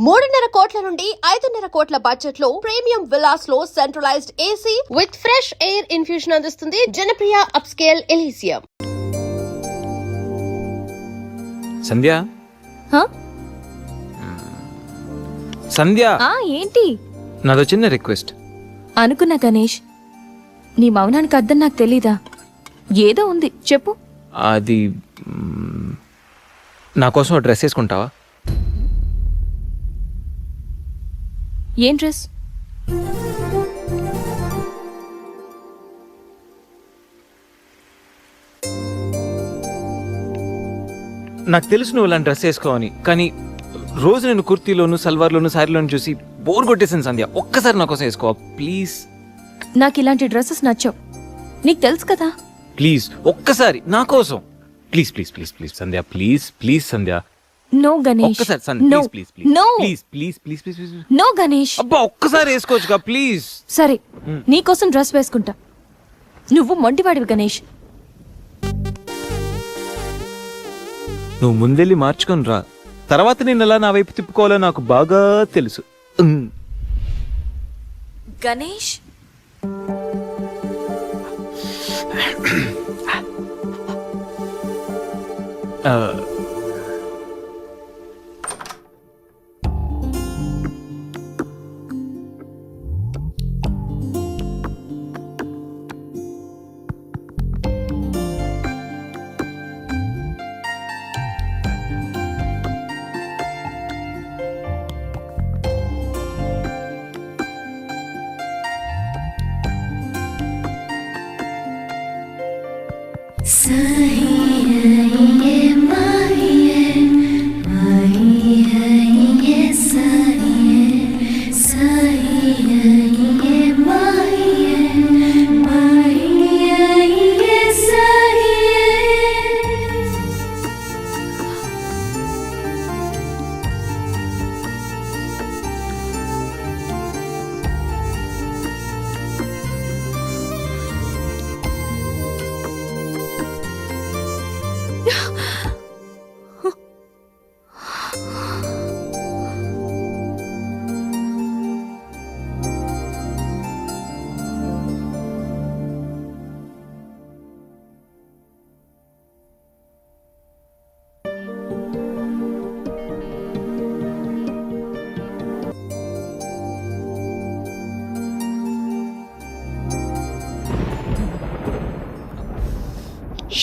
3.5 కోట్ల నుండి 5.5 కోట్ల బడ్జెట్ లో ప్రీమియం విల్లాస్ లో centralised AC with fresh air infusion అందిస్తుంది జనప్రియ అప్స్కేల్ ఎలీసియం. సంధ్య సంధ్య ఏంటి? నాదో చిన్న రిక్వెస్ట్. అనుకున్నా గణేష్, నీ మౌనానికి అర్థం నాకు తెలీదా? ఏదో ఉంది, చెప్పు. అది నా కోసం డ్రెస్ వేసుకుంటావా? ఏం డ్రెస్? నాకు తెలుసు నువ్వు ఇలాంటి డ్రెస్ వేసుకోవని, కానీ రోజు నేను కుర్తీలోను సల్వార్లోను శారీలోను చూసి బోర్ కొట్టేసాను సంధ్య. ఒక్కసారి నా కోసం వేసుకోవా ప్లీజ్? నాకు ఇలాంటి డ్రెస్సెస్ నచ్చవు, నీకు తెలుసు కదా. ప్లీజ్ ఒక్కసారి నా కోసం, please please please please Sandhya, please please Sandhya. No Ganesh, ఒక్కసారి Sandhya, no please please no please please please please please. No Ganesh. అబ్బా ఒక్కసారి వేసుకోవచ్చుగా ప్లీజ్. సరే, నీకోసం డ్రెస్ వేసుకుంటా. నువ్వు మొండివాడివి గణేష్. నువ్వు ముందెళ్ళి మార్చుకొని రా, తర్వాత నేను ఎలా నా వైపు తిప్పుకోవాలో నాకు బాగా తెలుసు. Ganesh,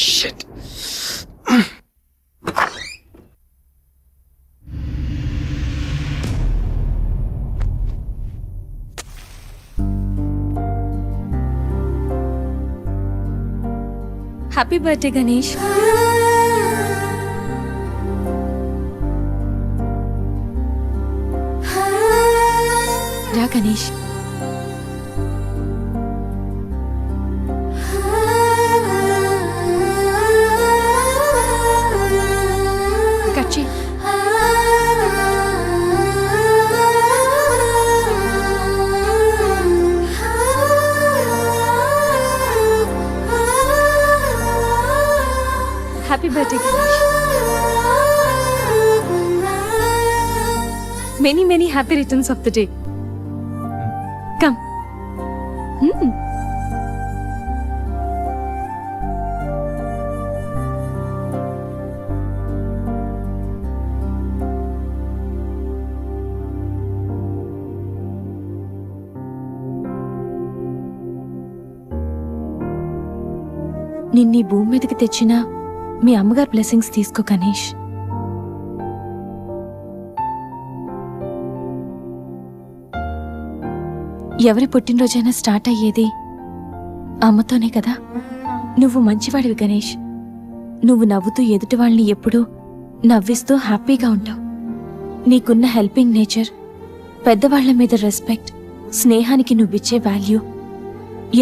Shit. Happy birthday Ganesh. రా Ganesh. Happy birthday, Ganesh. Many happy returns of the day. Come. నిన్నీ భూమి మీదకి తెచ్చినా మీ అమ్మగారు బ్లెస్సింగ్స్ తీసుకో గణేష్. ఎవరి పుట్టినరోజైనా స్టార్ట్ అయ్యేది అమ్మతోనే కదా. నువ్వు మంచివాడివి గణేష్. నువ్వు నవ్వుతూ ఎదుటి వాళ్ళని ఎప్పుడూ నవ్విస్తూ హ్యాపీగా ఉంటావు. నీకున్న హెల్పింగ్ నేచర్, పెద్దవాళ్ల మీద రెస్పెక్ట్, స్నేహానికి నువ్విచ్చే వాల్యూ,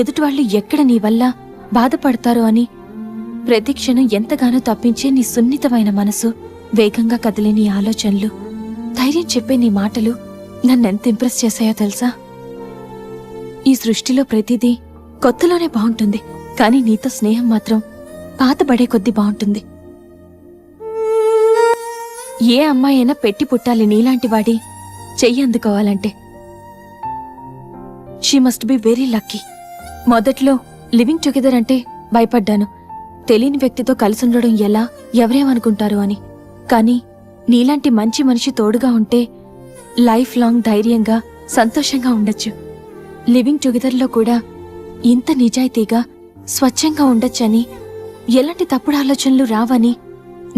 ఎదుటి వాళ్ళు ఎక్కడ నీ వల్ల బాధపడతారో అని ప్రతి క్షణం ఎంతగానో తప్పించే నీ సున్నితమైన మనసు, వేగంగా కదిలే నీ ఆలోచనలు, ధైర్యం చెప్పే నీ మాటలు నన్నెంత ఇంప్రెస్ చేశాయో తెలుసా? ఈ సృష్టిలో ప్రతిదీ కొత్తలోనే బాగుంటుంది, కానీ నీతో స్నేహం మాత్రం పాతబడే కొద్దీ బాగుంటుంది. ఏ అమ్మాయైనా పెట్టి పుట్టాలి నీలాంటి వాడి చెయ్యి అందుకోవాలంటే. She must be very lucky. మొదట్లో లివింగ్ టుగెదర్ అంటే భయపడ్డాను. తెలియని వ్యక్తితో కలిసి ఉండడం ఎలా, ఎవరేమనుకుంటారు అని. కానీ నీలాంటి మంచి మనిషి తోడుగా ఉంటే లైఫ్ లాంగ్ ధైర్యంగా సంతోషంగా ఉండొచ్చు. లివింగ్ టుగెదర్లో కూడా ఇంత నిజాయితీగా స్వచ్ఛంగా ఉండొచ్చని, ఎలాంటి తప్పుడు ఆలోచనలు రావని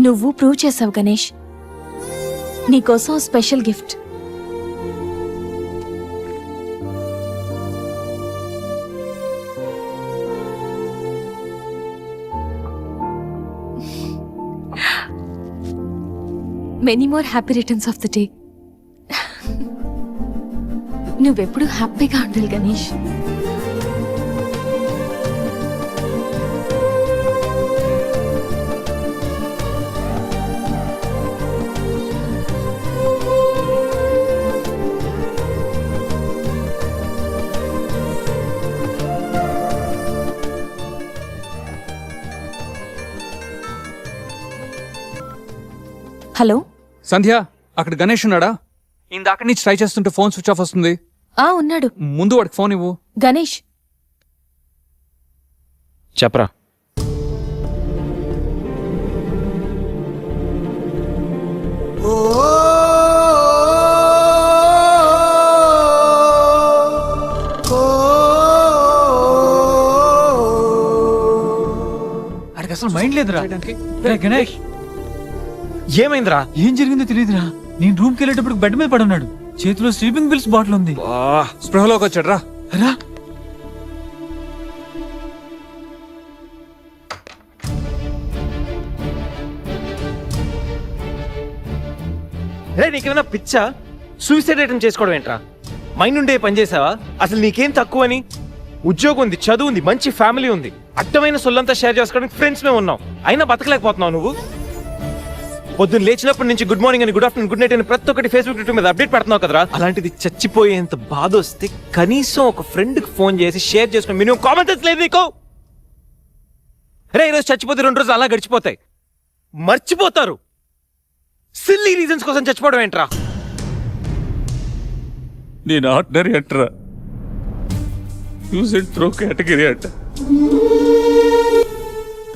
నువ్వు ప్రూవ్ చేసావు గణేష్. నీకోసం special gift. Many more happy returns of the day. నువ్వెప్పుడు హ్యాపీగా ఉండాలి గణేష్. హలో సంధ్య, అక్కడ గణేష్ ఉన్నాడా? ఇందాక నుంచి ట్రై చేస్తుంటే ఫోన్ స్విచ్ ఆఫ్ వస్తుంది. ఉన్నాడు. ముందు వాడికి ఫోన్ ఇవ్వు. గణేష్, చెప్పరా. ఆడికి అసలు మైండ్ లేదురా. రే గణేష్, ఏమైందిరా? ఏం జరిగిందో తెలియదురా. నేను రూమ్కి వెళ్ళేటప్పుడు బెడ్ మీద పడున్నాడు. చేతిలో స్లీపింగ్ పిల్స్ బాటిల్ ఉంది. స్పృహలోకి వచ్చాడు రా. రా. రే, నీకేమైనా పిచ్చా? సూసైడ్ అటెంప్ట్ చేసుకోవడం ఏంట్రా? మైండ్ ఉండే పని చేసావా? అసలు నీకేం తక్కువని? ఉద్యోగం ఉంది, చదువు ఉంది, మంచి ఫ్యామిలీ ఉంది, అడ్డమైన సొల్లంతా షేర్ చేసుకోవడానికి ఫ్రెండ్స్ మేము ఉన్నాం. అయినా బతకలేకపోతున్నావు నువ్వు. పొద్దున్న లేచినప్పటి నుంచి గుడ్ మార్నింగ్ అని, గుడ్ ఆఫ్టర్నూన్, గుడ్ నైట్ అని ప్రతి ఒక్కటి ఫేస్బుక్ ట్విట్టర్ మీద అప్డేట్ పెడుతున్నావు కదరా. అలాంటిది చచ్చిపోయేంత బాధ వస్తే కనీసం ఒక ఫ్రెండ్ కి ఫోన్ చేసి షేర్ చేసుకుని మినిమం కామన్ సెన్స్ లేదు నీకు? రే, ఈరోజు చచ్చిపోతే 2 రోజులు అలా గడిచిపోతాయి, మర్చిపోతారు. సిల్లీ రీజన్స్ కోసం చచ్చిపోవడం ఏంట్రా? నేను ఆర్డినరీ అంటరా, యూజ్ అండ్ త్రో కేటగిరీ అంట.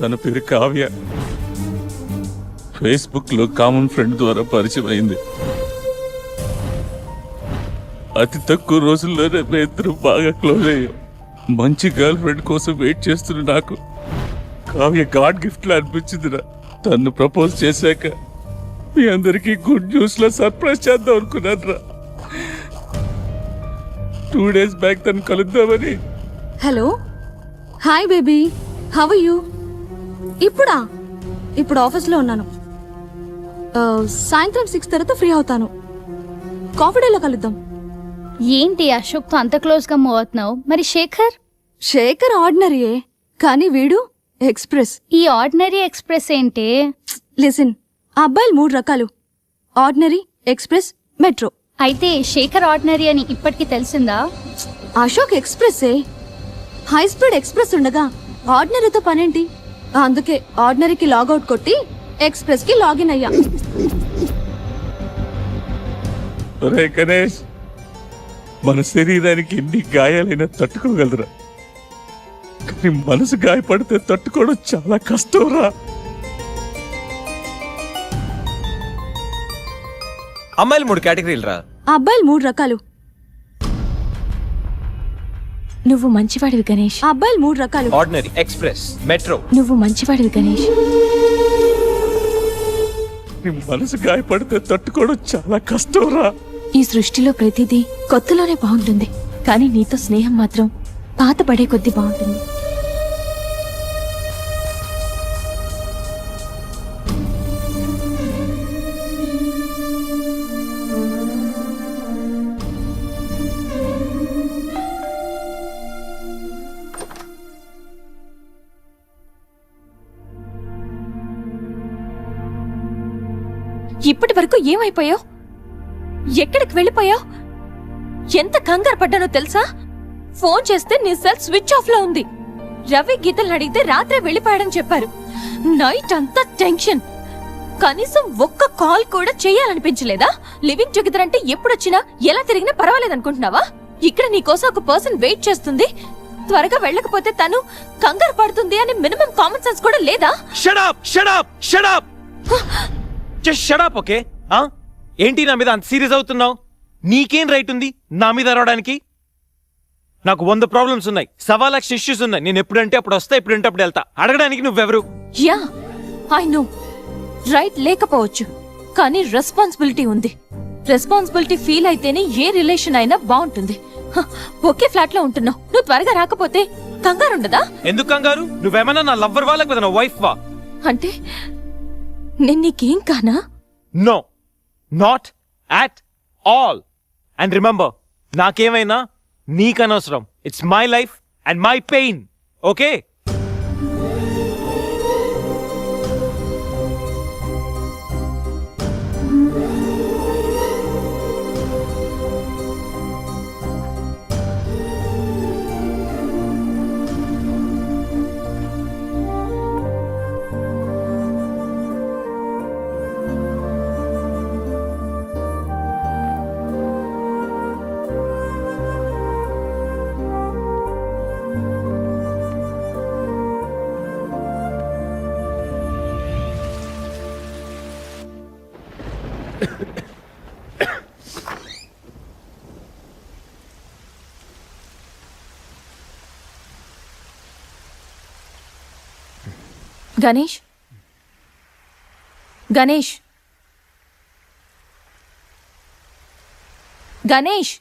తన పేరు కావ్య. ఫేస్బుక్ లో కామన్ ఫ్రెండ్ ద్వారా పరిచయం అయింది. అతి తక్కువ రోజుల్లోనే మేము ఇద్దరు బాగా క్లోజ్ అయ్యాం. మంచి గర్ల్ ఫ్రెండ్ కోసం వెయిట్ చేస్తున్న నాకు కావ్య గాడ్ గిఫ్ట్ లా అనిపించిందిరా. తను ప్రపోజ్ చేశాక మీ అందరికీ గుడ్ న్యూస్ లో సర్ప్రైజ్ చేద్దాం అనుకున్నాను రా. 2 days బ్యాక్ తను కలుద్దామని. Hello, hi baby, how are you? ఇప్పుడు ఆఫీస్లో ఉన్నాను. సాయంత్రం 6 తర్వాత ఫ్రీ అవుతాను. కాఫీ డేలో కలుద్దాం. ఏంటి అశోక్తో అంత క్లోజ్ గా మూవ్ అవుతున్నావు? మరి శేఖర్ ఆర్డినరీయే, కానీ వీడు ఎక్స్ప్రెస్. ఈ ఆర్డినరీ ఎక్స్ప్రెస్ ఏంటి? లిసన్, ఆ అబ్బాయిలు 3 రకాలు: ఆర్డినరీ, ఎక్స్ప్రెస్, మెట్రో. అయితే శేఖర్ ఆర్డినరీ అని ఇప్పటికి తెలిసిందా? అశోక్ ఎక్స్ప్రెస్సే. హై స్పీడ్ ఎక్స్ప్రెస్ ఉండగా ఆర్డినరీతో పనేంటి? అందుకే ఆర్డినరీకి లాగౌట్ కొట్టి ఎక్స్ప్రెస్ కి లాగిన్ అయ్యా. ఒరే గణేష్, మన శరీరానికి ఎన్ని గాయాలైనా తట్టుకోగలరా, కానీ మనసు గాయపడితే తట్టుకోవడం చాలా కష్టం రా. అమ్మాయిలు 3 కేటగిరీలు రా. ఆ అబ్బాయిలు 3 రకాలు. నువ్వు మంచివాడివి గణేష్. ఆ అబ్బాయిలు 3 రకాలు. Ordinary, express, metro. నువ్వు మంచివాడివి గణేష్. నీ మనసు గాయపడితే తట్టుకోవడం చాలా కష్టం రా. ఈ సృష్టిలో ప్రతిదీ కొత్తలోనే బాగుంటుంది, కానీ నీతో స్నేహం మాత్రం పాత పడే కొద్దీ బాగుంటుంది. ఇప్పటి వరకు ఏమైపోయావు? ఎక్కడికి వెళ్ళిపోయావు? ఎంత కంగారు పడ్డానో తెలుసా? ఫోన్ చేస్తే నీ సెల్ స్విచ్ ఆఫ్ లో ఉంది. రవి గీతలు అడిగితే రాత్రే వెళ్ళిపోయాడని చెప్పారు. నైట్ అంతా టెన్షన్. కనీసం ఒక్క కాల్ కూడా చేయాలనిపించలేదా? లివింగ్ టుగెదర్ అంటే ఎప్పుడొచ్చినా ఎలా తిరిగినా పర్వాలేదు అనుకుంటున్నావా? ఇక్కడ నీకోసం ఒక పర్సన్ వెయిట్ చేస్తుంది. త్వరగా వెళ్ళకపోతే తను కంగారు పడుతుంది అని మినిమం కామన్ సెన్స్ కూడా లేదా? Shut up shut up shut up just shut up. Okay, ఏంటి నా మీద అంత సీరియస్ అవుతున్నావు? నీకేం రైట్ ఉంది నా మీద అరవడానికి? నాకు 100 ప్రాబ్లమ్స్ ఉన్నాయి, 1,00,000 ఇష్యూస్ ఉన్నాయి. నేను ఎప్పుడంటే అప్పుడు వస్తా, ఎప్పుడంటే అప్పుడు వెళ్తా. అడగడానికి నువ్వెవరు? యా ఐ నో, రైట్ లేకపోవచ్చు, కానీ రెస్పాన్సిబిలిటీ ఉంది. రెస్పాన్సిబిలిటీ ఫీల్ అయితేనే ఏ రిలేషన్ అయినా బాగుంటుంది. ఒకే ఫ్లాట్ లో ఉంటున్నావు, నువ్వు త్వరగా రాకపోతే కంగారు ఉండదా? ఎందుకు కంగారు? నువ్వేమన్నా నా లవ్వర్ వా లేకపోతే నా వైఫ్ వా? అంటే నేను నీకేం కానా? No, not at all. And remember, నాకేమైనా నీకనవసరం. It's my life and my pain. Okay? Ganesh, Ganesh, Ganesh,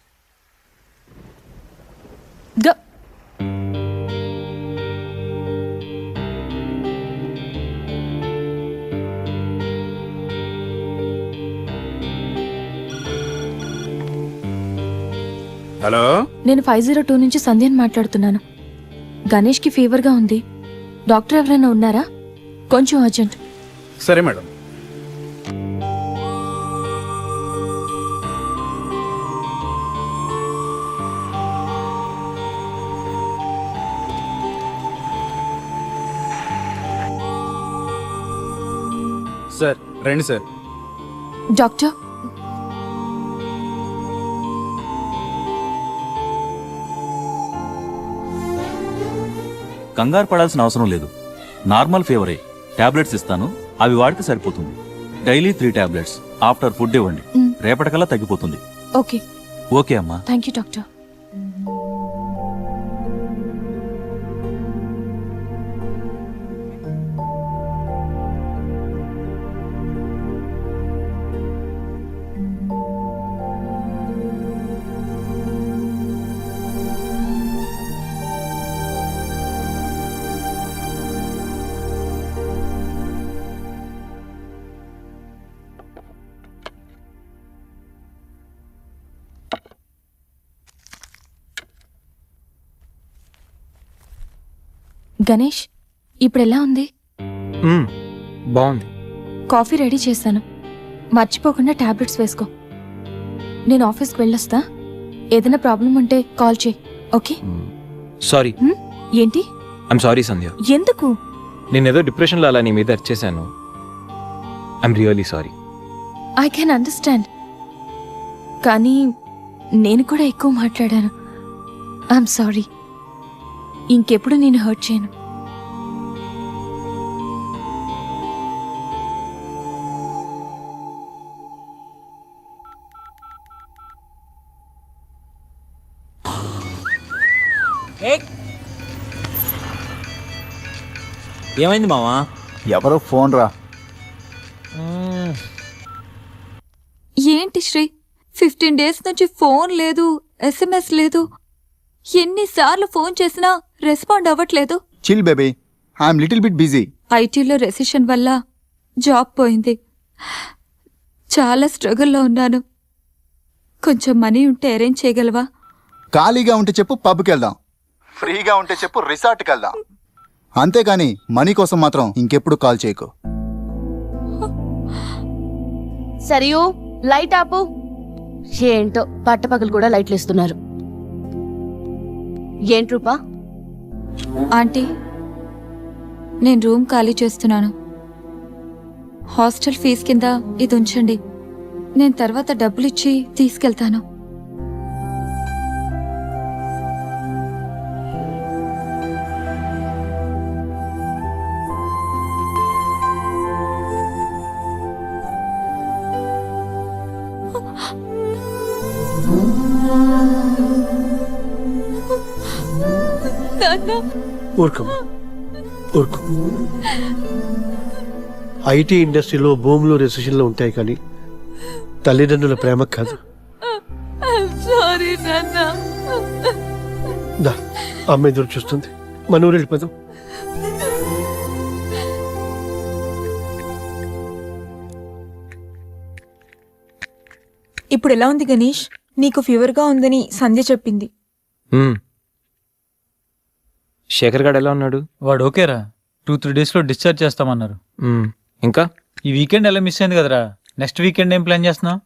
hello, నేను 502 నుంచి సంధ్యని మాట్లాడుతున్నాను. గణేష్కి ఫీవర్గా ఉంది. డాక్టర్ ఎవరైనా ఉన్నారా? కొంచెం అర్జెంట్. సరే మేడం. సార్ రండి సార్. డాక్టర్, కంగారు పడాల్సిన అవసరం లేదు. నార్మల్ ఫీవరే. టాబ్లెట్స్ ఇస్తాను, అవి వాడితే సరిపోతుంది. Daily 3 tablets. ఆఫ్టర్ ఫుడ్ ఇవ్వండి, రేపటికల్లా తగ్గిపోతుంది. ఓకే. ఓకే అమ్మా. Thank you doctor. గణేష్, ఇప్పుడు ఎలా ఉంది? బాగుంది. కాఫీ రెడీ చేశాను, మర్చిపోకుండా టాబ్లెట్స్ వేసుకో. నేను ఆఫీస్కి వెళ్ళొస్తా. ఏదైనా ప్రాబ్లం ఉంటే కాల్ చేయి. ఓకే? సారీ. ఏంటి? I'm sorry Sandhya. ఎందుకు? నేనేదో డిప్రెషన్లో అలా నీ మీద అరిచేశాను. I'm really sorry. I can understand, కానీ నేను కూడా ఎక్కువ మాట్లాడాను. I'm sorry. ఇంకెప్పుడు నేను హర్ట్ చేయను. ఏమైంది మావా? ఎవరో ఫోన్ రా. ఏంటి శ్రీ, 15 డేస్ నుంచి ఫోన్ లేదు, SMS లేదు. ఎన్నిసార్లు ఫోన్ చేసినా రెస్పాండ్ అవ్వట్లేదు. Chill baby, I'm little bit busy. ఐటీలో రెసిషన్ వల్ల జాబ్ పోయింది. చాలా స్ట్రగుల్లో ఉన్నాను. కొంచెం మనీ ఉంటే అరేంజ్ చేయగలవా? ఖాళీగా ఉంటే చెప్పు, పబ్కి వెళ్దాం. ఫ్రీగా ఉంటే చెప్పు, రిసార్ట్కి వెళ్దాం. అంతేగాని మనీ కోసం మాత్రం ఇంకెప్పుడు కాల్ చేయకు. సరియు, లైట్ ఆపు. ఏంటో పట్టపగలు కూడా లైట్లు ఇస్తున్నారు. ఏంటి రూపా? ఆంటీ, నేను రూమ్ ఖాళీ చేస్తున్నాను. హాస్టల్ ఫీజు కింద ఇది ఉంచండి. నేను తర్వాత డబ్బులిచ్చి తీసుకెళ్తాను. ఊరుకోమ్మా, ఊరుకో. ఐటీ ఇండస్ట్రీలో భూములు రెసిషన్లో ఉంటాయి కానీ తల్లిదండ్రుల ప్రేమ కాదు. సారీ నాన్న. దా, అమ్మ ఎదురు చూస్తుంది, మన ఊరు వెళ్ళిపోదాం. ఇప్పుడు ఎలా ఉంది గణేష్? నీకు ఫీవర్గా ఉందని సంధ్య చెప్పింది. శేఖర్ గాడు ఎలా ఉన్నాడు? వాడు ఓకేరా, 2-3 డేస్లో డిశ్చార్జ్ చేస్తామన్నారు. ఇంకా ఈ వీకెండ్ ఎలా మిస్ అయింది కదరా, నెక్స్ట్ వీకెండ్ ఏం ప్లాన్ చేస్తున్నావు?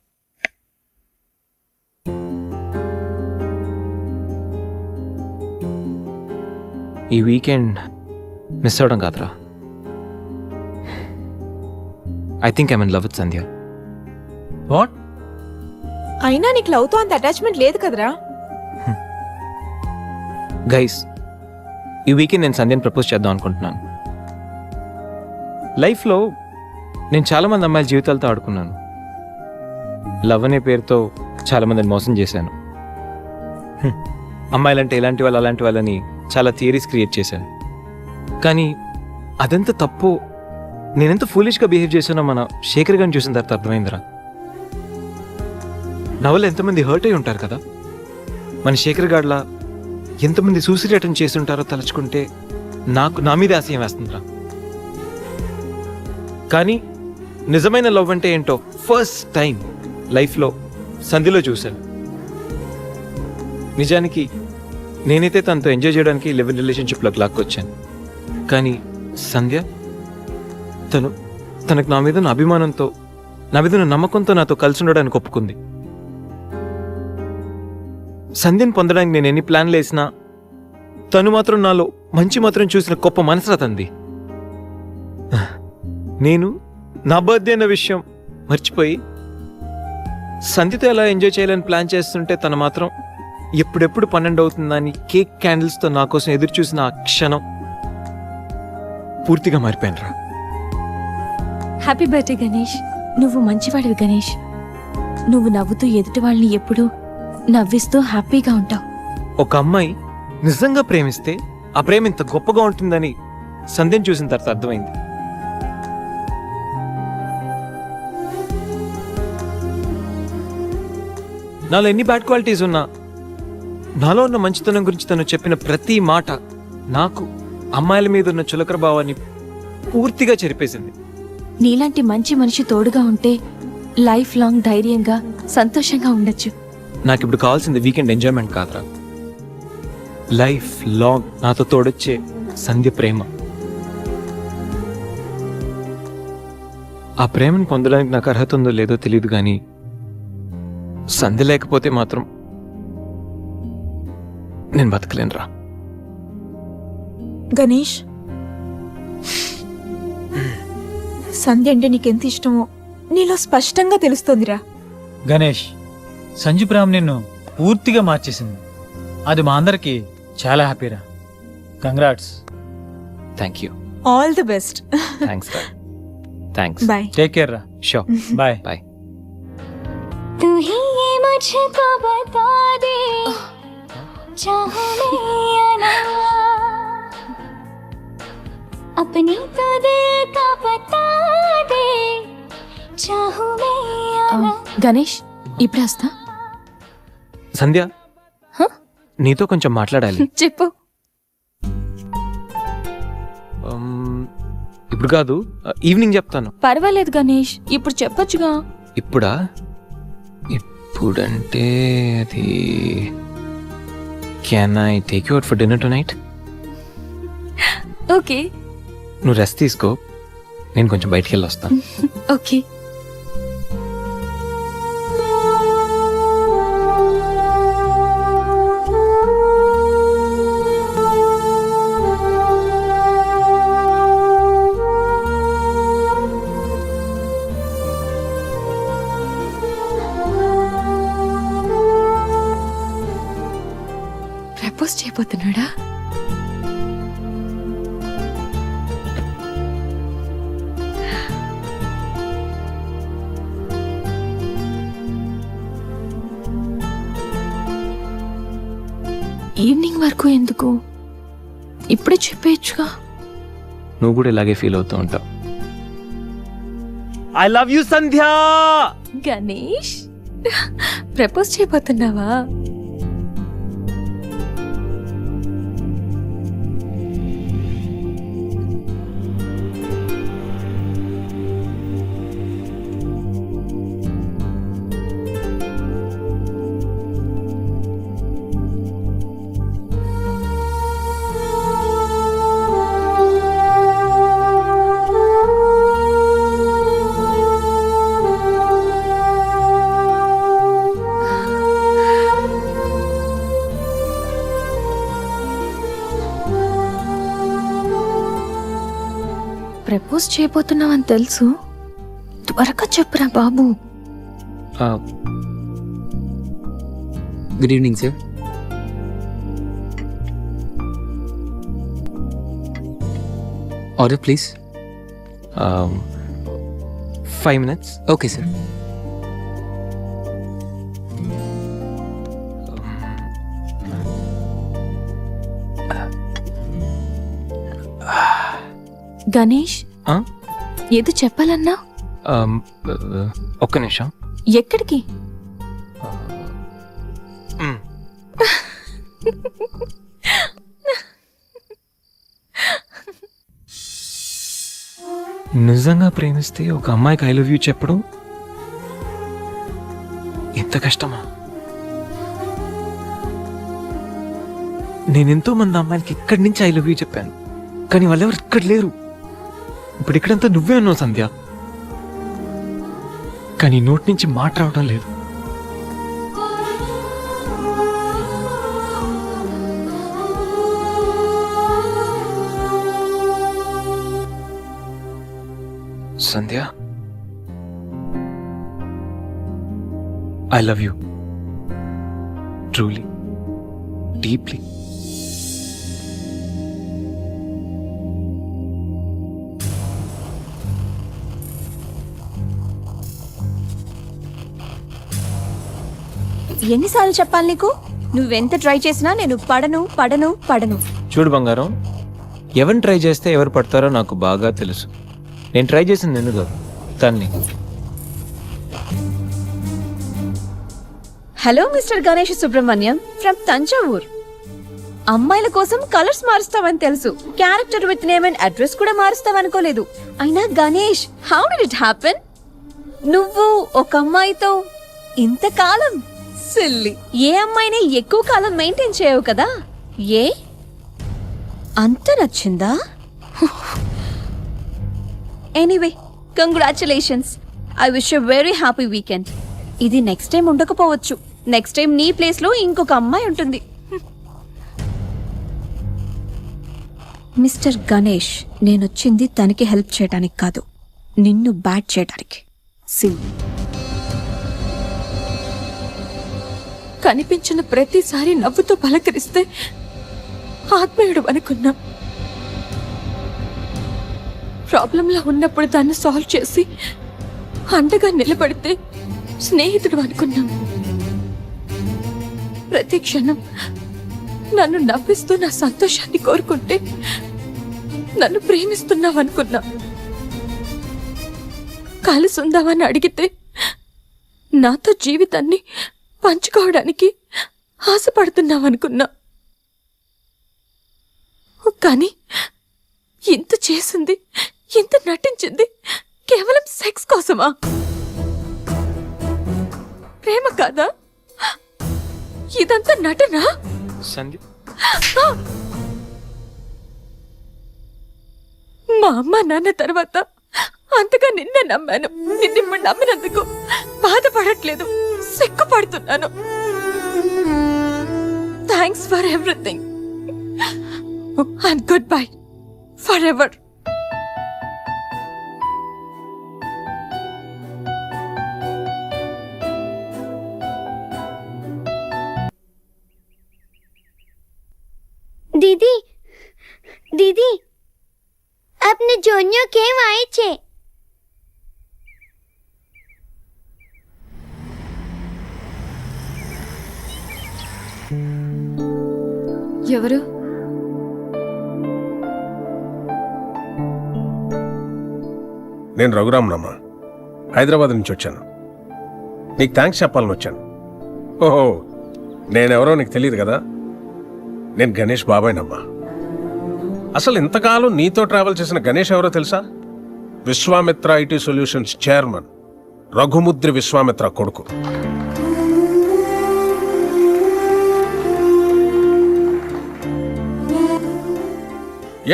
ఈ వీకెండ్ మిస్ అవడం కాదురా, I think I'm in love with Sandhya. What? అయినా నీకు లవ్తో అంత అటాచ్మెంట్ లేదు కదరా. గైస్, ఈ వీకెండ్ నేను సంధ్యని ప్రపోజ్ చేద్దాం అనుకుంటున్నాను. లైఫ్లో నేను చాలామంది అమ్మాయిల జీవితాలతో ఆడుకున్నాను. లవ్ అనే పేరుతో చాలామందిని మోసం చేశాను. అమ్మాయిలంటే ఇలాంటి వాళ్ళు అలాంటి వాళ్ళని చాలా థియరీస్ క్రియేట్ చేశాను. కానీ అదెంత తప్పు, నేనెంత ఫూలిష్గా బిహేవ్ చేశానో మన శేఖర్ గారిని చూసిన తర్వాత అర్థమైందిరా. నా వల్ల ఎంతమంది హర్ట్ అయి ఉంటారు కదా. మన శేఖర్ గాడ్లా ఎంతమంది సూసైడ్ అటెంప్ట్ చేసి ఉంటారో తలుచుకుంటే నా మీద ఆశయం వేస్తుందిరా. కానీ నిజమైన లవ్ అంటే ఏంటో ఫస్ట్ టైం లైఫ్లో సంధ్యలో చూశాను. నిజానికి నేనైతే తనతో ఎంజాయ్ చేయడానికి లివ్ ఇన్ రిలేషన్షిప్లోకి లాక్కొచ్చాను. కానీ సంధ్య తనకు నా మీద ఉన్న అభిమానంతో, నా మీద ఉన్న నమ్మకంతో నాతో కలిసి ఉండడానికి ఒప్పుకుంది. సంధ్యను పొందడానికి నేను ఎన్ని ప్లాన్లు వేసినా తను మాత్రం నాలో మంచి మాత్రం చూసిన గొప్ప మనసురా తంది. నేను నా బర్త్డే అన్న విషయం మర్చిపోయి సంధ్యతో ఎలా ఎంజాయ్ చేయాలని ప్లాన్ చేస్తుంటే తను మాత్రం ఎప్పుడెప్పుడు 12 అవుతుందని కేక్ క్యాండిల్స్తో నా కోసం ఎదురు చూసిన ఆ క్షణం పూర్తిగా మారిపోయినరా. Happy birthday Ganesh. నువ్వు మంచివాడివి గణేష్. నువ్వు నవ్వుతూ ఎదుటి వాళ్ళని ఎప్పుడూ నవ్విస్తూ హ్యాపీగా ఉంటావు. ఒక అమ్మాయి నిజంగా ప్రేమిస్తే ఆ ప్రేమ ఇంత గొప్పగా ఉంటుందని సంధ్యను చూసిన తర్వాత అర్థమైంది. నాలో ఎన్ని బ్యాడ్ క్వాలిటీస్ ఉన్నా నాలో ఉన్న మంచితనం గురించి తను చెప్పిన ప్రతి మాట నాకు అమ్మాయిల మీద ఉన్న చులకర భావాన్ని పూర్తిగా చెరిపేసింది. నీలాంటి మంచి మనిషి తోడుగా ఉంటే లైఫ్ లాంగ్ ధైర్యంగా సంతోషంగా ఉండొచ్చు. నాకు ఇప్పుడు కావాల్సింది వీకెండ్ ఎంజాయ్మెంట్ కాదురా, లైఫ్ లాంగ్ నాతో తోడొచ్చే సంధ్య ప్రేమ. ఆ ప్రేమను పొందడానికి నాకు అర్హత ఉందో లేదో తెలియదు, కానీ సంధ్య లేకపోతే మాత్రం నేను బతకలేనురా. గణేష్, సంధ్య అంటే నీకెంత ఇష్టమో నీలో స్పష్టంగా తెలుస్తోందిరా. గణేష్, సంజు ప్రేమ నిన్ను పూర్తిగా మార్చేసింది. అది మా అందరికి చాలా హ్యాపీరా. Congrats. Thank you. All the best. Thanks రా. థ్యాంక్స్. బాయ్. టేక్ కేర్ రా. షూర్. బాయ్. బాయ్. तू ही ये मुझको बता दे, चाहूं मैं या ना, अपनी तो दिल का बता दे, चाहूं मैं या ना. గణేష్, ఇప్పుడు వస్తా. సంధ్య, నీతో కొంచెం మాట్లాడాలి. చెప్పు. ఇప్పుడు కాదు, ఈవినింగ్ చెప్తాను. పర్వాలేదు గణేష్, ఇప్పుడు చెప్పొచ్చుగా. ఇప్పుడా? ఇప్పుడంటే అది can I take you out for dinner tonight? Okay. నువ్వు రెస్ట్ తీసుకో, నేను కొంచెం బయటికి వెళ్ళి వస్తాను. ఓకే. ప్రపోజ్ చేయబోతున్నాడా? ఈవినింగ్ వరకు ఎందుకు? ఇప్పుడే చెప్పేయచ్చుగా. నువ్వు కూడా ఇలాగే ఫీల్ అవుతూ ఉంటావు. I love you Sandhya. Ganesh, propose చేయబోతున్నావా? ప్రపోజ్ చేయబోతున్నావని తెలుసు, త్వరగా చెప్పురా బాబు. Good evening sir. Order please. 5 minutes. Okay sir. Ganesh, ఆ? ఏదో చెప్పాలన్నా? ఒక్క నిమిషం. ఎక్కడికి? నిజంగా ప్రేమిస్తే ఒక అమ్మాయికి ఐ లవ్ యూ చెప్పడం ఎంత కష్టమా? నేనెంతో మంది అమ్మాయిలకి ఇక్కడి నుంచి ఐ లవ్ యూ చెప్పాను, కానీ వాళ్ళెవరు ఇక్కడ లేరు. ఇప్పుడు ఇక్కడంతా నువ్వే ఉన్నావు సంధ్య, కానీ నోటి నుంచి మాట రావడం లేదు. Sandhya, I love you truly, deeply. ఎన్నిసార్లు చెప్పాలి నీకు? నువ్వెంత ట్రై చేసినా నేను పడను పడను పడను. చూడు బంగారం, ఎవరిని ట్రై చేస్తే ఎవరు పడతారో నాకు బాగా తెలుసు. నేను ట్రై చేసింది నిన్ను కాదు, తన్ని. Hello mister Ganesh Subrahmanyam from Thanjavur. అమ్మాయిల కోసం కలర్స్ మారుస్తావని తెలుసు, character with name and address కూడా మారుస్తావనుకోలేదు. అయినా Ganesh, how did it happen? నువ్వు ఒక అమ్మాయితో ఇంతకాలం సిల్లీ. ఏ అమ్మాయిని ఎక్కువ కాలం మెయింటైన్ చేయవు కదా? ఏ అంత నచ్చిందా? Anyway, congratulations. I wish you very happy weekend. ఇది నెక్స్ట్ టైం ఉండకపోవచ్చు. నెక్స్ట్ టైం నీ ప్లేస్ లో ఇంకొక అమ్మాయి ఉంటుంది. మిస్టర్ గణేష్, నేనొచ్చింది తనకి హెల్ప్ చేయడానికి కాదు, నిన్ను బ్యాట్ చేయడానికి. కనిపించిన ప్రతిసారి నవ్వుతో పలకరిస్తే ఆత్మీయుడు అనుకున్నా. ప్రాబ్లంలో ఉన్నప్పుడు దాన్ని సాల్వ్ చేసి అండగా నిలబడితే స్నేహితుడు అనుకున్నాం. ప్రతి క్షణం నన్ను నవ్విస్తూ నా సంతోషాన్ని కోరుకుంటే నన్ను ప్రేమిస్తున్నావనుకున్నా. కలిసి ఉందామని అడిగితే నాతో జీవితాన్ని పంచుకోవడానికి ఆశపడుతున్నావనుకున్నా. కానీ ఇంత చేసింది, ఇంత నటించింది కేవలం సెక్స్ కోసమా? ప్రేమ కాదా? ఇదంతా నటనా? సంధ్య, మా అమ్మ నాన్న తర్వాత అంతగా నిన్నే నమ్మాను. నిన్నిప్పుడు నమ్మినందుకు బాధపడట్లేదు, సిగ్గుపడుతున్నాను. Thanks for everything and goodbye forever. दीदी दीदी अपने जोनियो के आए छे ఎవరు? నేను రఘురామ్నమ్మ, హైదరాబాద్ నుంచి వచ్చాను. నీకు థ్యాంక్స్ చెప్పాలని వచ్చాను. ఓహో, నేనెవరో నీకు తెలియదు కదా. నేను గణేష్ బాబాయ్నమ్మా. అసలు ఇంతకాలం నీతో ట్రావెల్ చేసిన గణేష్ ఎవరో తెలుసా? Vishwamitra IT solutions chairman Raghumudri Vishwamitra కొడుకు.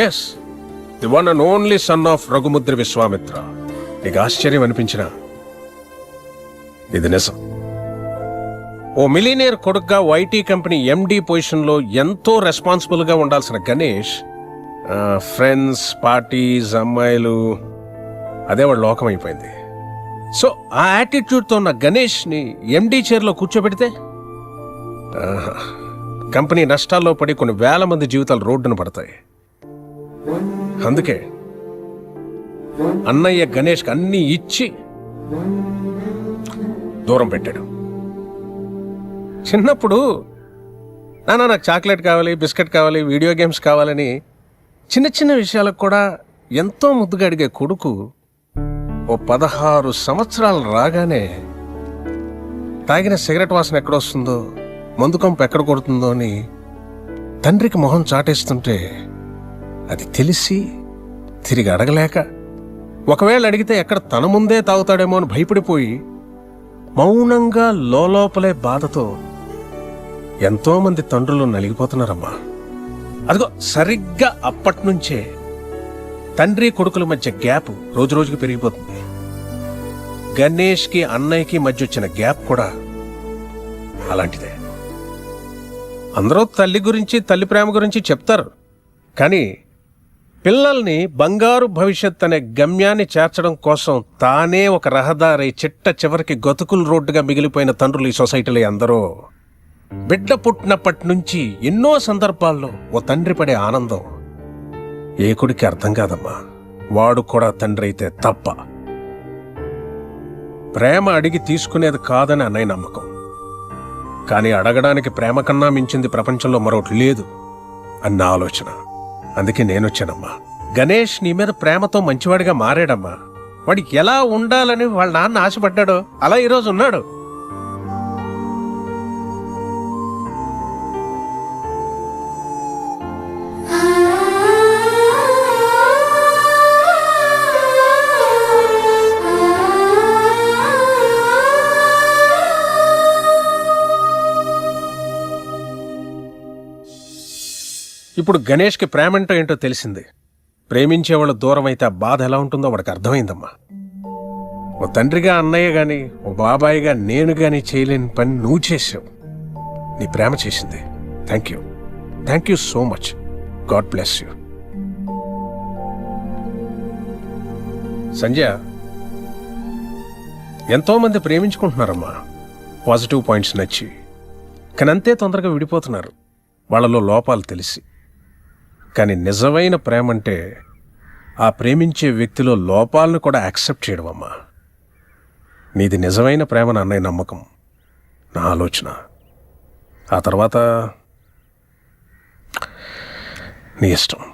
Yes, the one and only son of Raghumudri Vishwamitra. నీకు ఆశ్చర్యం అనిపించిన ఇది నిజం. ఓ మిలీనియర్ కొడుకుగా ఐటీ కంపెనీ ఎండి పొజిషన్లో ఎంతో రెస్పాన్సిబుల్గా ఉండాల్సిన గణేష్ ఫ్రెండ్స్, పార్టీస్, అమ్మాయిలు, అదే వాడు లోకం అయిపోయింది. సో ఆ యాటిట్యూడ్తో ఉన్న గణేష్ని ఎండి చైర్లో కూర్చోబెడితే కంపెనీ నష్టాల్లో పడి కొన్ని వేల మంది జీవితాలు రోడ్డున పడతాయి. అందుకే అన్నయ్య గణేష్కి అన్నీ ఇచ్చి దూరం పెట్టాడు. చిన్నప్పుడు నాన్న నాకు చాక్లెట్ కావాలి, బిస్కెట్ కావాలి, వీడియో గేమ్స్ కావాలని చిన్న చిన్న విషయాలకు కూడా ఎంతో ముద్దుగా అడిగే కొడుకు ఓ 16 సంవత్సరాలు రాగానే తాగిన సిగరెట్ వాసన ఎక్కడొస్తుందో, మందు కంపు ఎక్కడ కొడుతుందో అని తండ్రికి మొహం చాటేస్తుంటే అది తెలిసి తిరిగి అడగలేక, ఒకవేళ అడిగితే ఎక్కడ తన ముందే తాగుతాడేమో అని భయపడిపోయి మౌనంగా లోపలే బాధతో ఎంతోమంది తండ్రులు నలిగిపోతున్నారమ్మా. అదిగో సరిగ్గా అప్పట్నుంచే తండ్రి కొడుకుల మధ్య గ్యాప్ రోజు రోజుకి పెరిగిపోతుంది. గణేష్కి అన్నయ్యకి మధ్య వచ్చిన గ్యాప్ కూడా అలాంటిదే. అందరూ తల్లి గురించి, తల్లి ప్రేమ గురించి చెప్తారు, కానీ పిల్లల్ని బంగారు భవిష్యత్ అనే గమ్యాన్ని చేర్చడం కోసం తానే ఒక రహదారి చిట్ట చివరికి గతుకుల రోడ్డుగా మిగిలిపోయిన తండ్రులు ఈ సొసైటీలో అందరూ. బిడ్డ పుట్టినప్పటి నుంచి ఎన్నో సందర్భాల్లో ఓ తండ్రి పడే ఆనందం ఏ కొడుకి అర్థం కాదమ్మా. వాడు కూడా తండ్రి అయితే తప్ప. ప్రేమ అడిగి తీసుకునేది కాదని అన్నయ్య నమ్మకం. కానీ అడగడానికి ప్రేమ కన్నా మించింది ప్రపంచంలో మరొకటి లేదు అన్న ఆలోచన. అందుకే నేనొచ్చానమ్మా. గణేష్ నీ మీద ప్రేమతో మంచివాడిగా మారాడమ్మా. వాడికి ఎలా ఉండాలని వాళ్ళ నాన్న ఆశపడ్డాడో అలా ఈరోజు ఉన్నాడు. ఇప్పుడు గణేష్కి ప్రేమంటో ఏంటో తెలిసింది. ప్రేమించేవాళ్ళు దూరం అయితే ఆ బాధ ఎలా ఉంటుందో వాడికి అర్థమైందమ్మా. ఓ తండ్రిగా అన్నయ్య గాని, ఓ బాబాయిగా నేను గాని చేయలేని పని నువ్వు చేసావు. నీ ప్రేమ చేసింది. Thank you so much. God bless you. Sanjay, ఎంతోమంది ప్రేమించుకుంటున్నారమ్మా, పాజిటివ్ పాయింట్స్ నచ్చి. కానీ అంతే తొందరగా విడిపోతున్నారు వాళ్ళలో లోపాలు తెలిసి. కానీ నిజమైన ప్రేమ అంటే ఆ ప్రేమించే వ్యక్తిలో లోపాలను కూడా యాక్సెప్ట్ చేయడం అమ్మా. నీది నిజమైన ప్రేమను అన్నయ్య నమ్మకం, నా ఆలోచన. ఆ తర్వాత నీ ఇష్టం.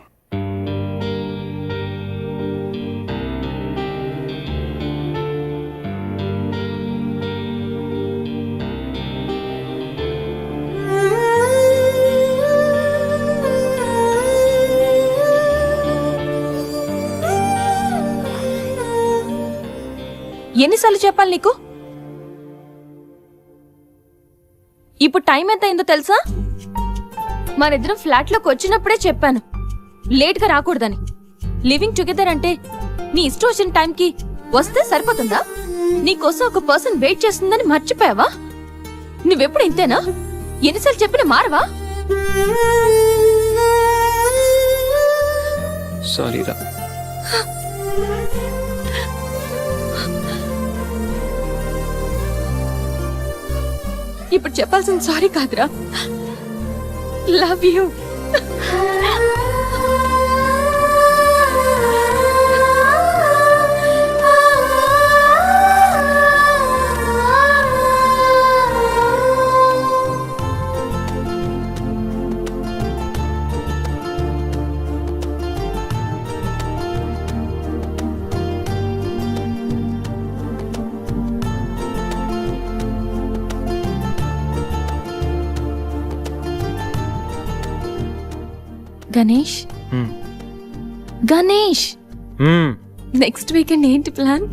ఎన్నిసార్లు చెప్పాలి నీకు? ఇప్పుడు టైం ఎంత అయిందో తెలుసా? మనిద్దరం ఫ్లాట్ లోకి వచ్చినప్పుడే చెప్పాను లేట్ గా రాకూడదని. లివింగ్ టుగెదర్ అంటే నీ ఇష్టం వచ్చిన టైంకి వస్తే సరిపోతుందా? నీకోసం ఒక పర్సన్ వెయిట్ చేస్తుందని మర్చిపోయావా? నువ్వెప్పుడు ఇంతేనా? ఎన్నిసార్లు చెప్పినా మారవా? సారీరా. ఇప్పుడు చెప్పాల్సిన సారీ కాదురా, లవ్ యూ. గణేష్ హ్మ్. గణేష్ హ్మ్. నెక్స్ట్ వీకెండ్ ఏంటి ప్లాన్